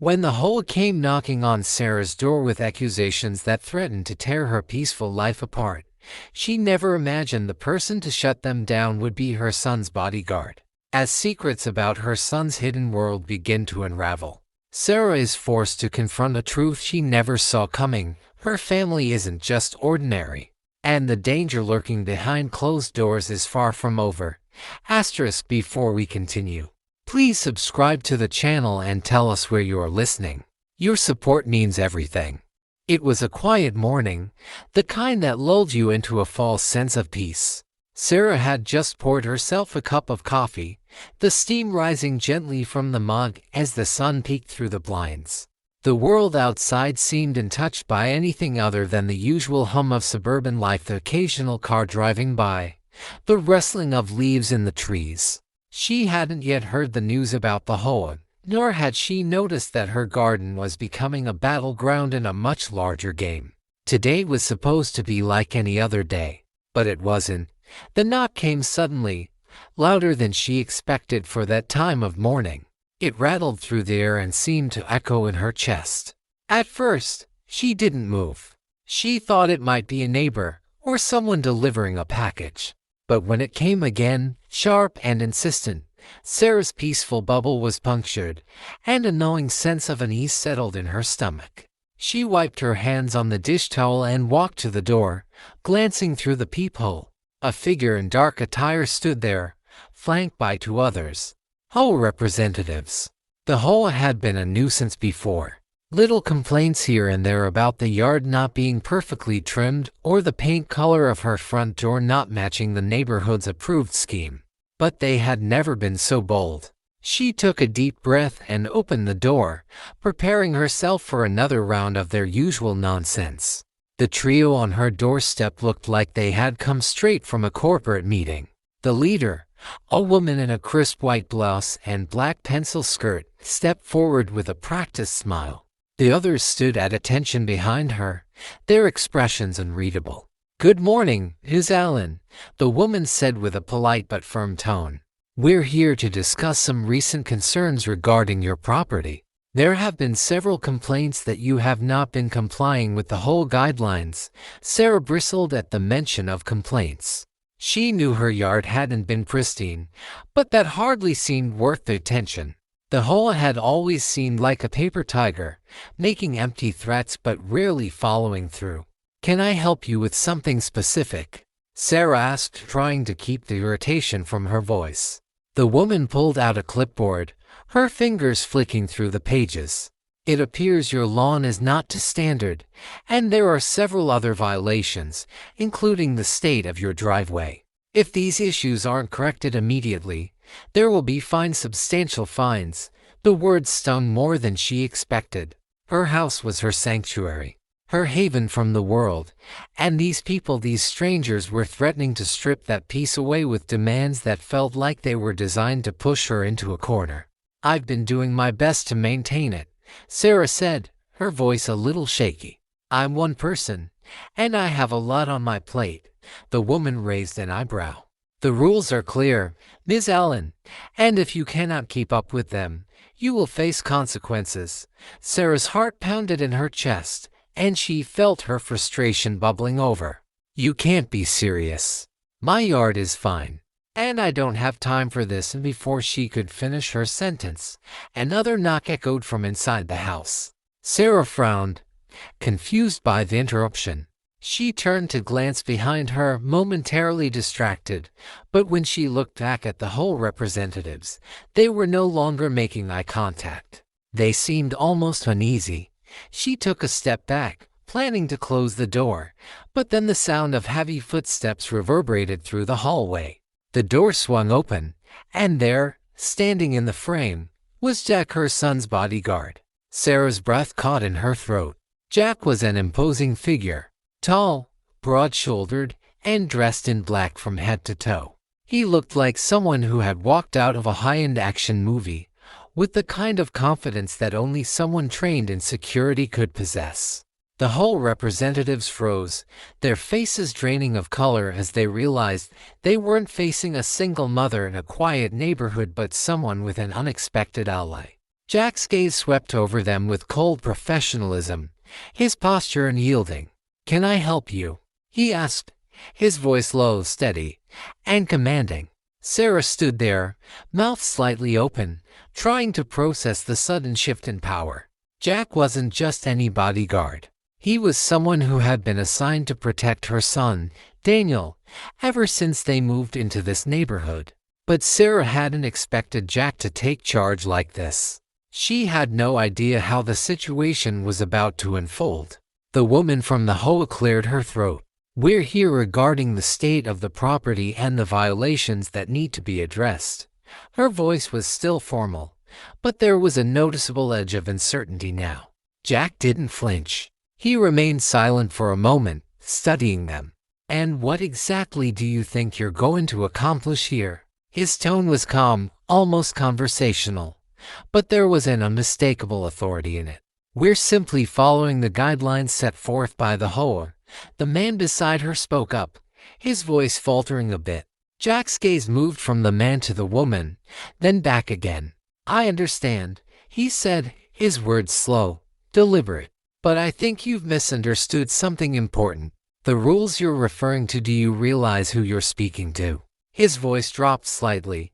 When the HOA came knocking on Sarah's door with accusations that threatened to tear her peaceful life apart, she never imagined the person to shut them down would be her son's bodyguard. As secrets about her son's hidden world begin to unravel, Sarah is forced to confront a truth she never saw coming. Her family isn't just ordinary, and the danger lurking behind closed doors is far from over. Before we continue, please subscribe to the channel and tell us where you are listening. Your support means everything. It was a quiet morning, the kind that lulled you into a false sense of peace. Sarah had just poured herself a cup of coffee, the steam rising gently from the mug as the sun peeked through the blinds. The world outside seemed untouched by anything other than the usual hum of suburban life, the occasional car driving by, the rustling of leaves in the trees. She hadn't yet heard the news about the HOA, nor had she noticed that her garden was becoming a battleground in a much larger game. Today was supposed to be like any other day, but it wasn't. The knock came suddenly, louder than she expected for that time of morning. It rattled through the air and seemed to echo in her chest. At first, she didn't move. She thought it might be a neighbor or someone delivering a package. But when it came again, sharp and insistent, Sarah's peaceful bubble was punctured, and a gnawing sense of unease settled in her stomach. She wiped her hands on the dish towel and walked to the door, glancing through the peephole. A figure in dark attire stood there, flanked by two others, HOA representatives. The HOA had been a nuisance before. Little complaints here and there about the yard not being perfectly trimmed or the paint color of her front door not matching the neighborhood's approved scheme. But they had never been so bold. She took a deep breath and opened the door, preparing herself for another round of their usual nonsense. The trio on her doorstep looked like they had come straight from a corporate meeting. The leader, a woman in a crisp white blouse and black pencil skirt, stepped forward with a practiced smile. The others stood at attention behind her, their expressions unreadable. "Good morning, Ms. Allen," the woman said with a polite but firm tone. "We're here to discuss some recent concerns regarding your property. There have been several complaints that you have not been complying with the HOA guidelines." Sarah bristled at the mention of complaints. She knew her yard hadn't been pristine, but that hardly seemed worth the attention. The HOA had always seemed like a paper tiger, making empty threats but rarely following through. "Can I help you with something specific?" Sarah asked, trying to keep the irritation from her voice. The woman pulled out a clipboard, her fingers flicking through the pages. "It appears your lawn is not to standard, and there are several other violations, including the state of your driveway. If these issues aren't corrected immediately, there will be substantial fines." The words stung more than she expected. Her house was her sanctuary, her haven from the world, and these people, these strangers, were threatening to strip that peace away with demands that felt like they were designed to push her into a corner. "I've been doing my best to maintain it," Sarah said, her voice a little shaky. "I'm one person, and I have a lot on my plate." The woman raised an eyebrow. "The rules are clear, Ms. Allen, and if you cannot keep up with them, you will face consequences." Sarah's heart pounded in her chest, and she felt her frustration bubbling over. "You can't be serious. My yard is fine, and I don't have time for this." And before she could finish her sentence, another knock echoed from inside the house. Sarah frowned, confused by the interruption. She turned to glance behind her, momentarily distracted, but when she looked back at the HOA representatives, they were no longer making eye contact. They seemed almost uneasy. She took a step back, planning to close the door, but then the sound of heavy footsteps reverberated through the hallway. The door swung open, and there, standing in the frame, was Jack, her son's bodyguard. Sarah's breath caught in her throat. Jack was an imposing figure, tall, broad-shouldered, and dressed in black from head to toe. He looked like someone who had walked out of a high-end action movie, with the kind of confidence that only someone trained in security could possess. The HOA representatives froze, their faces draining of color as they realized they weren't facing a single mother in a quiet neighborhood but someone with an unexpected ally. Jack's gaze swept over them with cold professionalism, his posture unyielding. "Can I help you?" he asked, his voice low, steady, and commanding. Sarah stood there, mouth slightly open, trying to process the sudden shift in power. Jack wasn't just any bodyguard. He was someone who had been assigned to protect her son, Daniel, ever since they moved into this neighborhood. But Sarah hadn't expected Jack to take charge like this. She had no idea how the situation was about to unfold. The woman from the HOA cleared her throat. "We're here regarding the state of the property and the violations that need to be addressed." Her voice was still formal, but there was a noticeable edge of uncertainty now. Jack didn't flinch. He remained silent for a moment, studying them. "And what exactly do you think you're going to accomplish here?" His tone was calm, almost conversational, but there was an unmistakable authority in it. "We're simply following the guidelines set forth by the HOA." The man beside her spoke up, his voice faltering a bit. Jack's gaze moved from the man to the woman, then back again. "I understand," he said, his words slow, deliberate. "But I think you've misunderstood something important. The rules you're referring to, do you realize who you're speaking to?" His voice dropped slightly,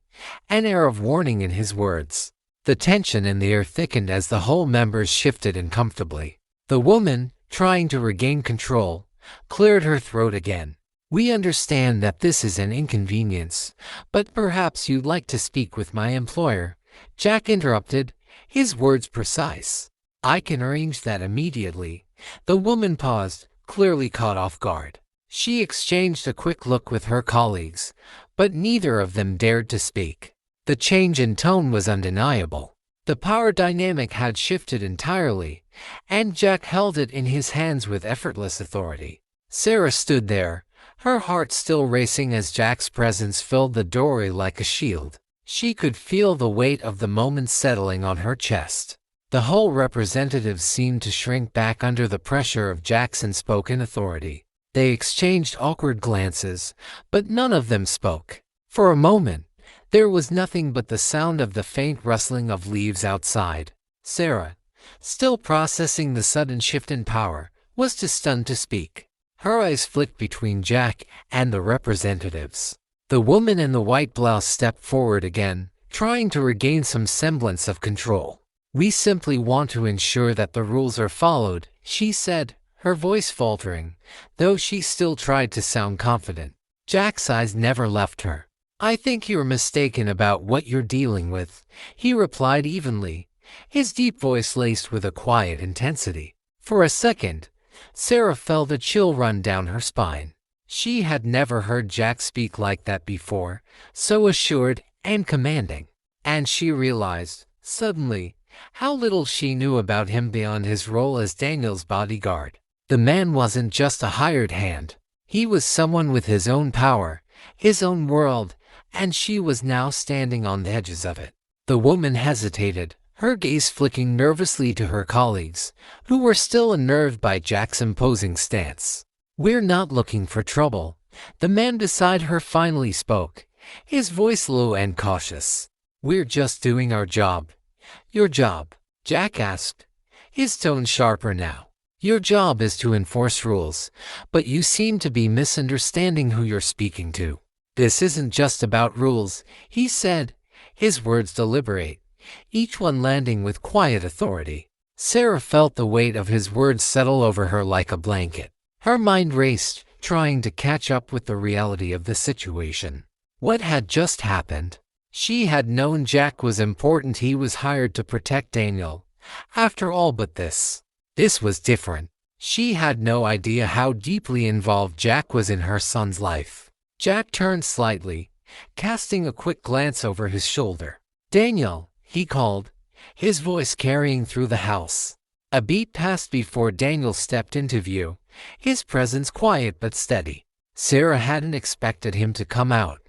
an air of warning in his words. The tension in the air thickened as the whole members shifted uncomfortably. The woman, trying to regain control, cleared her throat again. "We understand that this is an inconvenience, but perhaps you'd like to speak with my employer," Jack interrupted, his words precise. "I can arrange that immediately." The woman paused, clearly caught off guard. She exchanged a quick look with her colleagues, but neither of them dared to speak. The change in tone was undeniable. The power dynamic had shifted entirely, and Jack held it in his hands with effortless authority. Sarah stood there, her heart still racing as Jack's presence filled the doorway like a shield. She could feel the weight of the moment settling on her chest. The whole representative seemed to shrink back under the pressure of Jack's unspoken authority. They exchanged awkward glances, but none of them spoke. For a moment, there was nothing but the sound of the faint rustling of leaves outside. Sarah, still processing the sudden shift in power, was too stunned to speak. Her eyes flicked between Jack and the representatives. The woman in the white blouse stepped forward again, trying to regain some semblance of control. "We simply want to ensure that the rules are followed," she said, her voice faltering, though she still tried to sound confident. Jack's eyes never left her. "I think you're mistaken about what you're dealing with," he replied evenly, his deep voice laced with a quiet intensity. For a second, Sarah felt a chill run down her spine. She had never heard Jack speak like that before, so assured and commanding. And she realized, suddenly, how little she knew about him beyond his role as Daniel's bodyguard. The man wasn't just a hired hand. He was someone with his own power, his own world, and she was now standing on the edges of it. The woman hesitated, her gaze flicking nervously to her colleagues, who were still unnerved by Jack's imposing stance. "We're not looking for trouble," the man beside her finally spoke, his voice low and cautious. "We're just doing our job." "Your job?" Jack asked, his tone sharper now. "Your job is to enforce rules, but you seem to be misunderstanding who you're speaking to." "This isn't just about rules," he said, his words deliberate, each one landing with quiet authority. Sarah felt the weight of his words settle over her like a blanket. Her mind raced, trying to catch up with the reality of the situation. What had just happened? She had known Jack was important. He was hired to protect Daniel. After all, but this was different. She had no idea how deeply involved Jack was in her son's life. Jack turned slightly, casting a quick glance over his shoulder. "Daniel," he called, his voice carrying through the house. A beat passed before Daniel stepped into view, his presence quiet but steady. Sarah hadn't expected him to come out,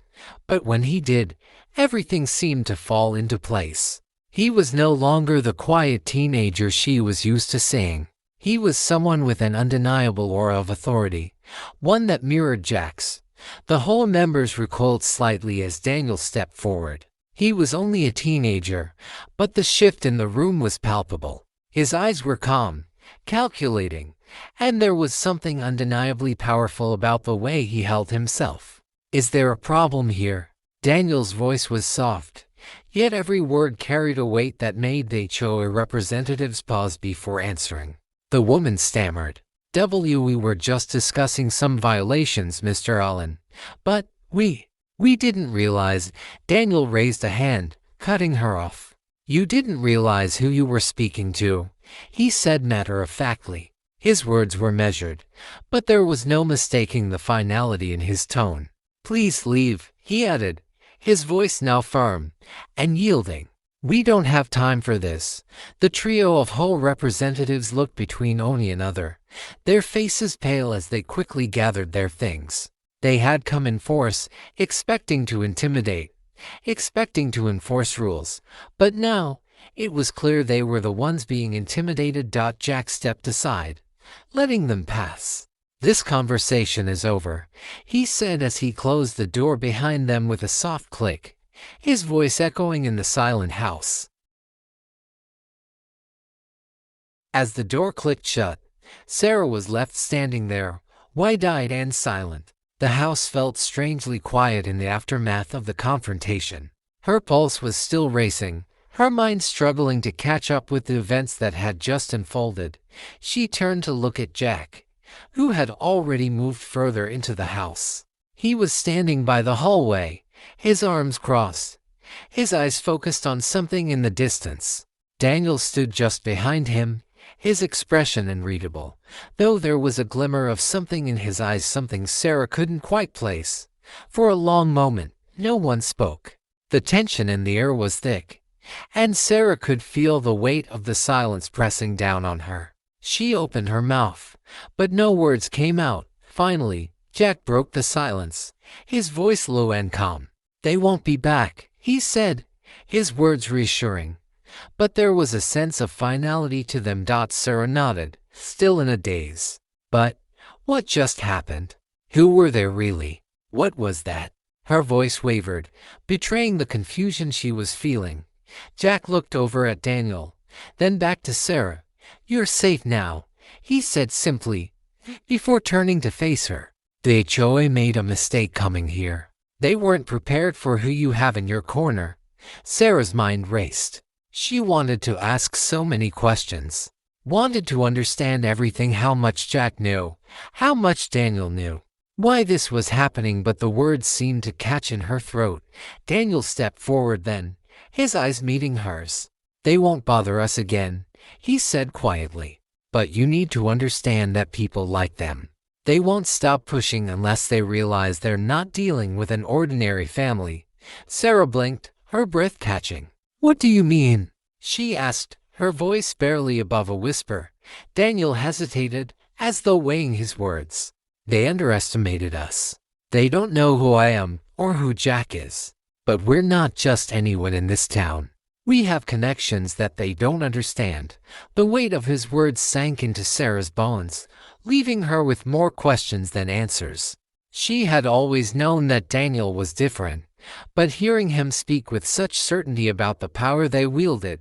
but when he did, everything seemed to fall into place. He was no longer the quiet teenager she was used to seeing. He was someone with an undeniable aura of authority, one that mirrored Jack's. The whole members recoiled slightly as Daniel stepped forward. He was only a teenager, but the shift in the room was palpable. His eyes were calm, calculating, and there was something undeniably powerful about the way he held himself. "Is there a problem here?" Daniel's voice was soft, yet every word carried a weight that made the HOA representatives pause before answering. The woman stammered, "We were just discussing some violations, Mr. Allen, but we didn't realize." Daniel raised a hand, cutting her off. "You didn't realize who you were speaking to," he said matter-of-factly. His words were measured, but there was no mistaking the finality in his tone. "Please leave," he added, his voice now firm and yielding. "We don't have time for this." The trio of HOA representatives looked between one another, their faces pale as they quickly gathered their things. They had come in force, expecting to intimidate, expecting to enforce rules, but now it was clear they were the ones being intimidated. Jack stepped aside, letting them pass. "This conversation is over," he said as he closed the door behind them with a soft click, his voice echoing in the silent house. As the door clicked shut, Sarah was left standing there, wide-eyed and silent. The house felt strangely quiet in the aftermath of the confrontation. Her pulse was still racing, her mind struggling to catch up with the events that had just unfolded. She turned to look at Jack, who had already moved further into the house. He was standing by the hallway, his arms crossed, his eyes focused on something in the distance. Daniel stood just behind him, his expression unreadable, though there was a glimmer of something in his eyes, something Sarah couldn't quite place. For a long moment, no one spoke. The tension in the air was thick, and Sarah could feel the weight of the silence pressing down on her. She opened her mouth, but no words came out. Finally, Jack broke the silence, his voice low and calm. "They won't be back," he said, his words reassuring. But there was a sense of finality to them. Sarah nodded, still in a daze. "But what just happened? Who were they really? What was that?" Her voice wavered, betraying the confusion she was feeling. Jack looked over at Daniel, then back to Sarah. "You're safe now," he said simply, before turning to face her. "The HOA made a mistake coming here. They weren't prepared for who you have in your corner." Sarah's mind raced. She wanted to ask so many questions, wanted to understand everything: how much Jack knew, how much Daniel knew, why this was happening, but the words seemed to catch in her throat. Daniel stepped forward then, his eyes meeting hers. "They won't bother us again," he said quietly. "But you need to understand that people like them, they won't stop pushing unless they realize they're not dealing with an ordinary family." Sarah blinked, her breath catching. "What do you mean?" she asked, her voice barely above a whisper. Daniel hesitated, as though weighing his words. "They underestimated us. They don't know who I am or who Jack is. But we're not just anyone in this town. We have connections that they don't understand." The weight of his words sank into Sarah's bones, leaving her with more questions than answers. She had always known that Daniel was different, but hearing him speak with such certainty about the power they wielded,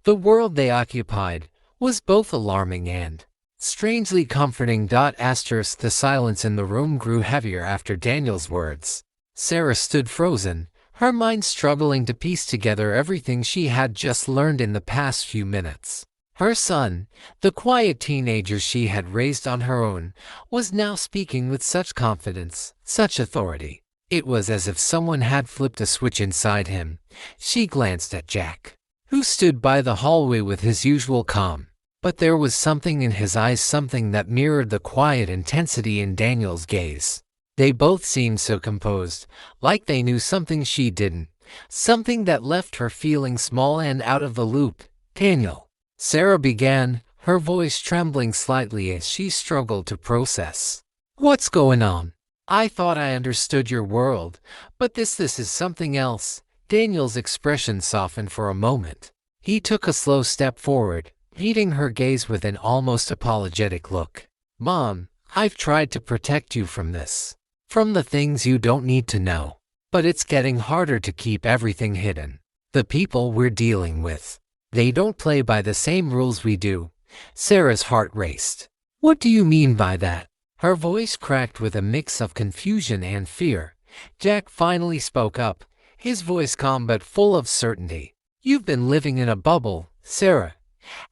the world they occupied, was both alarming and strangely comforting. The silence in the room grew heavier after Daniel's words. Sarah stood frozen, her mind struggling to piece together everything she had just learned in the past few minutes. Her son, the quiet teenager she had raised on her own, was now speaking with such confidence, such authority. It was as if someone had flipped a switch inside him. She glanced at Jack, who stood by the hallway with his usual calm. But there was something in his eyes, something that mirrored the quiet intensity in Daniel's gaze. They both seemed so composed, like they knew something she didn't, something that left her feeling small and out of the loop. "Daniel," Sarah began, her voice trembling slightly as she struggled to process. "What's going on? I thought I understood your world, but this is something else." Daniel's expression softened for a moment. He took a slow step forward, meeting her gaze with an almost apologetic look. "Mom, I've tried to protect you from this, from the things you don't need to know. But it's getting harder to keep everything hidden." The people we're dealing with. They don't play by the same rules we do. Sarah's heart raced. What do you mean by that? Her voice cracked with a mix of confusion and fear. Jack finally spoke up, his voice calm but full of certainty. You've been living in a bubble, Sarah.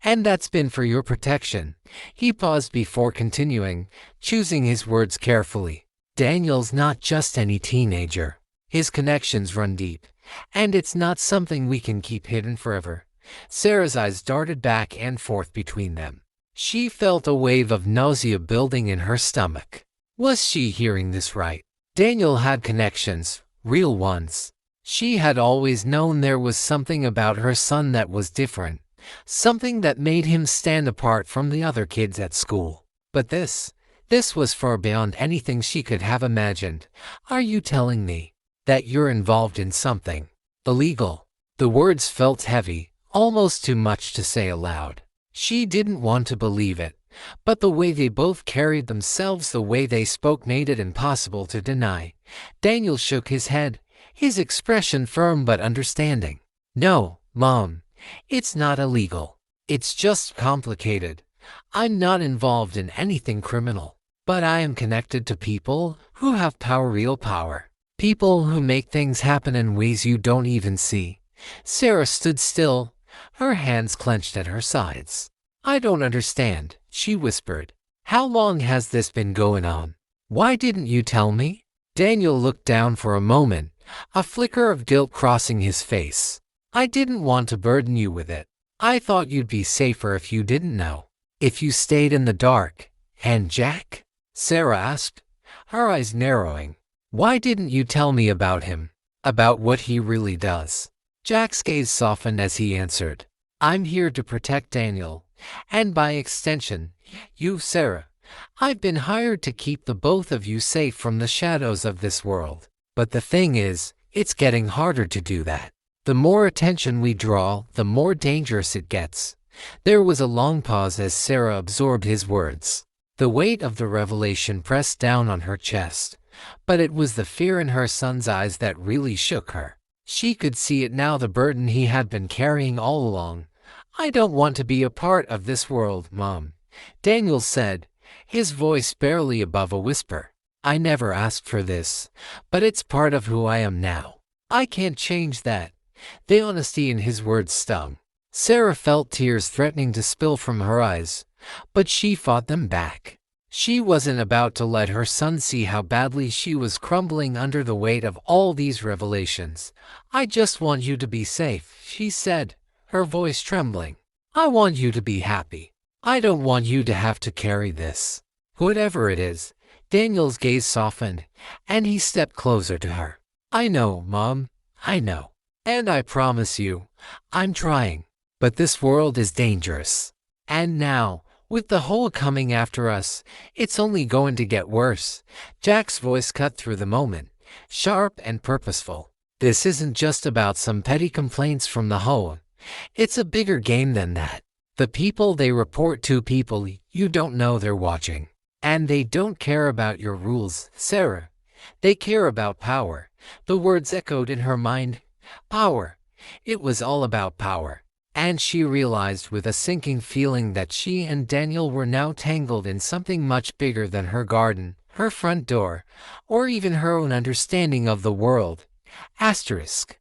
And that's been for your protection. He paused before continuing, choosing his words carefully. Daniel's not just any teenager. His connections run deep, and it's not something we can keep hidden forever. Sarah's eyes darted back and forth between them. She felt a wave of nausea building in her stomach. Was she hearing this right? Daniel had connections, real ones. She had always known there was something about her son that was different. Something that made him stand apart from the other kids at school. But this was far beyond anything she could have imagined. Are you telling me that you're involved in something illegal? The words felt heavy, almost too much to say aloud. She didn't want to believe it, but the way they both carried themselves, the way they spoke, made it impossible to deny. Daniel shook his head, his expression firm but understanding. No, Mom. It's not illegal. It's just complicated. I'm not involved in anything criminal, but I am connected to people who have power, real power. People who make things happen in ways you don't even see. Sarah stood still, her hands clenched at her sides. I don't understand, she whispered. How long has this been going on? Why didn't you tell me? Daniel looked down for a moment, a flicker of guilt crossing his face. I didn't want to burden you with it. I thought you'd be safer if you didn't know. If you stayed in the dark. And Jack? Sarah asked, her eyes narrowing. Why didn't you tell me about him? About what he really does? Jack's gaze softened as he answered. I'm here to protect Daniel. And by extension, you, Sarah. I've been hired to keep the both of you safe from the shadows of this world. But the thing is, it's getting harder to do that. The more attention we draw, the more dangerous it gets. There was a long pause as Sarah absorbed his words. The weight of the revelation pressed down on her chest, but it was the fear in her son's eyes that really shook her. She could see it now, the burden he had been carrying all along. I don't want to be a part of this world, Mom, Daniel said, his voice barely above a whisper. I never asked for this, but it's part of who I am now. I can't change that. The honesty in his words stung. Sarah felt tears threatening to spill from her eyes, but she fought them back. She wasn't about to let her son see how badly she was crumbling under the weight of all these revelations. I just want you to be safe, she said, her voice trembling. I want you to be happy. I don't want you to have to carry this. Whatever it is. Daniel's gaze softened, and he stepped closer to her. I know, Mom, I know. And I promise you, I'm trying. But this world is dangerous. And now, with the HOA coming after us, it's only going to get worse. Jack's voice cut through the moment, sharp and purposeful. This isn't just about some petty complaints from the HOA. It's a bigger game than that. The people they report to, people you don't know they're watching. And they don't care about your rules, Sarah. They care about power. The words echoed in her mind. Power. It was all about power. And she realized with a sinking feeling that she and Daniel were now tangled in something much bigger than her garden, her front door, or even her own understanding of the world. Asterisk.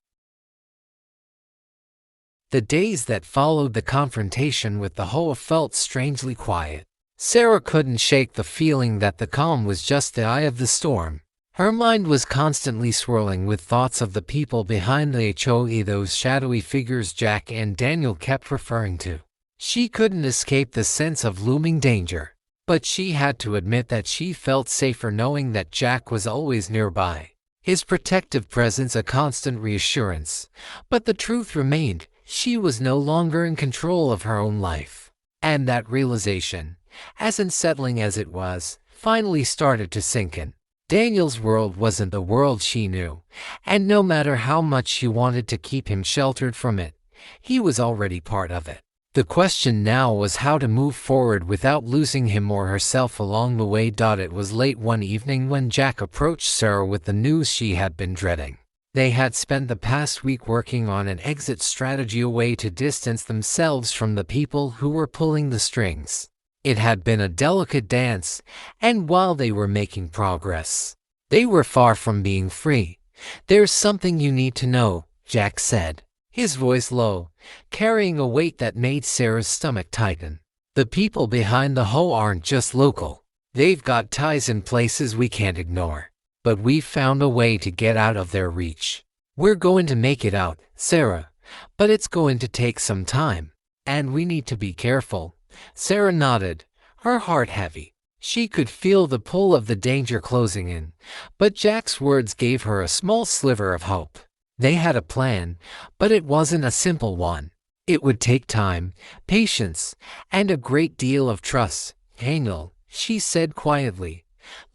The days that followed the confrontation with the HOA felt strangely quiet. Sarah couldn't shake the feeling that the calm was just the eye of the storm. Her mind was constantly swirling with thoughts of the people behind the HOA, those shadowy figures Jack and Daniel kept referring to. She couldn't escape the sense of looming danger, but she had to admit that she felt safer knowing that Jack was always nearby, his protective presence a constant reassurance. But the truth remained, she was no longer in control of her own life. And that realization, as unsettling as it was, finally started to sink in. Daniel's world wasn't the world she knew, and no matter how much she wanted to keep him sheltered from it, he was already part of it. The question now was how to move forward without losing him or herself along the way. It was late one evening when Jack approached Sarah with the news she had been dreading. They had spent the past week working on an exit strategy, a way to distance themselves from the people who were pulling the strings. It had been a delicate dance, and while they were making progress, they were far from being free. "There's something you need to know," Jack said, his voice low, carrying a weight that made Sarah's stomach tighten. "The people behind the HOA aren't just local. They've got ties in places we can't ignore. But we've found a way to get out of their reach. We're going to make it out, Sarah, but it's going to take some time. And we need to be careful." Sarah nodded, her heart heavy. She could feel the pull of the danger closing in, but Jack's words gave her a small sliver of hope. They had a plan, but it wasn't a simple one. It would take time, patience, and a great deal of trust. "Daniel," she said quietly,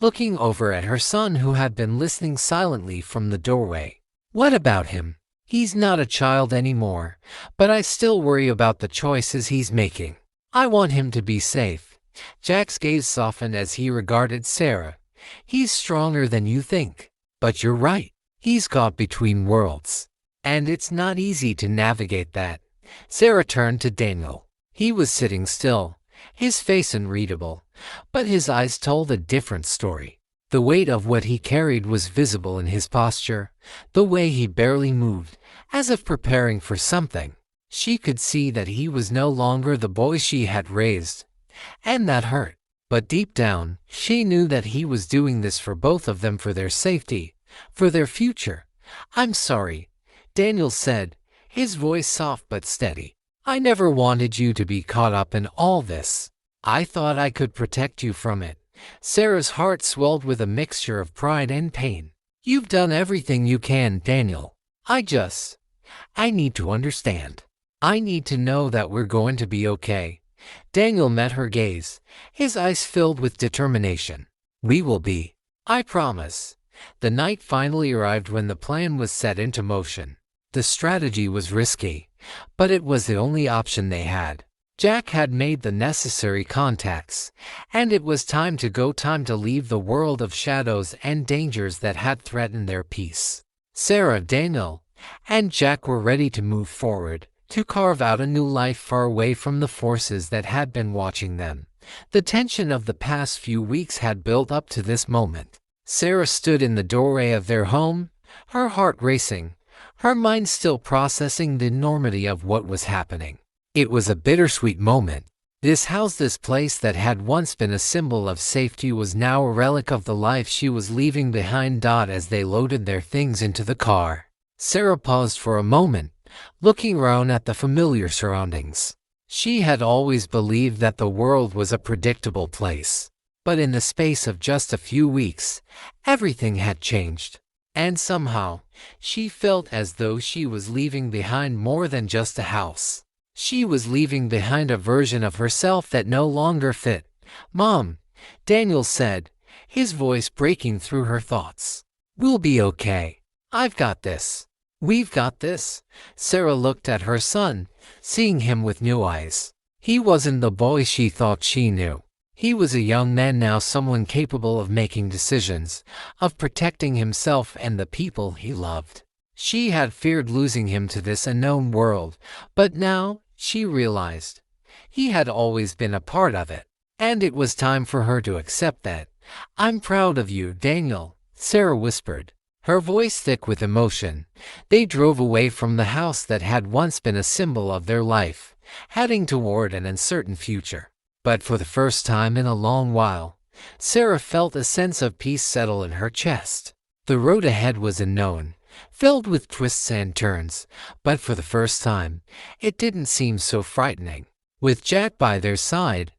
looking over at her son, who had been listening silently from the doorway. "What about him? He's not a child anymore, but I still worry about the choices he's making. I want him to be safe." Jack's gaze softened as he regarded Sarah. "He's stronger than you think. But you're right. He's caught between worlds. And it's not easy to navigate that." Sarah turned to Daniel. He was sitting still, his face unreadable, but his eyes told a different story. The weight of what he carried was visible in his posture, the way he barely moved, as if preparing for something. She could see that he was no longer the boy she had raised, and that hurt. But deep down, she knew that he was doing this for both of them, for their safety, for their future. "I'm sorry," Daniel said, his voice soft but steady. "I never wanted you to be caught up in all this. I thought I could protect you from it." Sarah's heart swelled with a mixture of pride and pain. "You've done everything you can, Daniel. I need to understand. I need to know that we're going to be okay." Daniel met her gaze, his eyes filled with determination. "We will be. I promise." The night finally arrived when the plan was set into motion. The strategy was risky, but it was the only option they had. Jack had made the necessary contacts, and it was time to go, time to leave the world of shadows and dangers that had threatened their peace. Sarah, Daniel, and Jack were ready to move forward, to carve out a new life far away from the forces that had been watching them. The tension of the past few weeks had built up to this moment. Sarah stood in the doorway of their home, her heart racing, her mind still processing the enormity of what was happening. It was a bittersweet moment. This house, this place that had once been a symbol of safety, was now a relic of the life she was leaving behind. As they loaded their things into the car, Sarah paused for a moment, looking around at the familiar surroundings. She had always believed that the world was a predictable place, but in the space of just a few weeks, everything had changed. And somehow, she felt as though she was leaving behind more than just a house. She was leaving behind a version of herself that no longer fit. "Mom," Daniel said, his voice breaking through her thoughts. "We'll be okay. I've got this. We've got this." Sarah looked at her son, seeing him with new eyes. He wasn't the boy she thought she knew. He was a young man now, someone capable of making decisions, of protecting himself and the people he loved. She had feared losing him to this unknown world, but now she realized he had always been a part of it, and it was time for her to accept that. "I'm proud of you, Daniel," Sarah whispered, her voice thick with emotion. They drove away from the house that had once been a symbol of their life, heading toward an uncertain future. But for the first time in a long while, Sarah felt a sense of peace settle in her chest. The road ahead was unknown, filled with twists and turns, but for the first time, it didn't seem so frightening. With Jack by their side,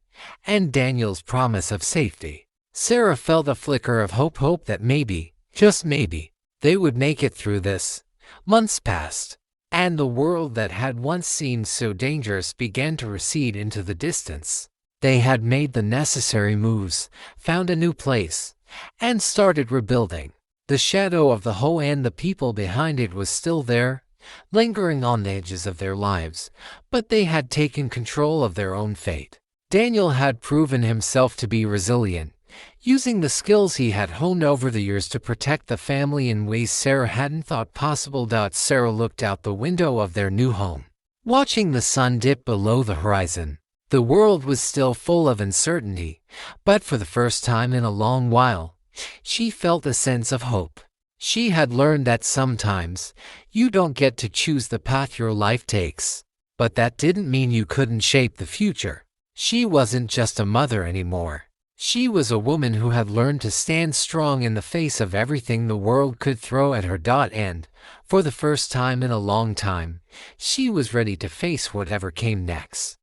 and Daniel's promise of safety, Sarah felt a flicker of hope that maybe, just maybe, they would make it through this. Months passed, and the world that had once seemed so dangerous began to recede into the distance. They had made the necessary moves, found a new place, and started rebuilding. The shadow of the HOA and the people behind it was still there, lingering on the edges of their lives, but they had taken control of their own fate. Daniel had proven himself to be resilient, using the skills he had honed over the years to protect the family in ways Sarah hadn't thought possible. Sarah looked out the window of their new home, watching the sun dip below the horizon. The world was still full of uncertainty, but for the first time in a long while, she felt a sense of hope. She had learned that sometimes you don't get to choose the path your life takes, but that didn't mean you couldn't shape the future. She wasn't just a mother anymore. She was a woman who had learned to stand strong in the face of everything the world could throw at her. And, for the first time in a long time, she was ready to face whatever came next.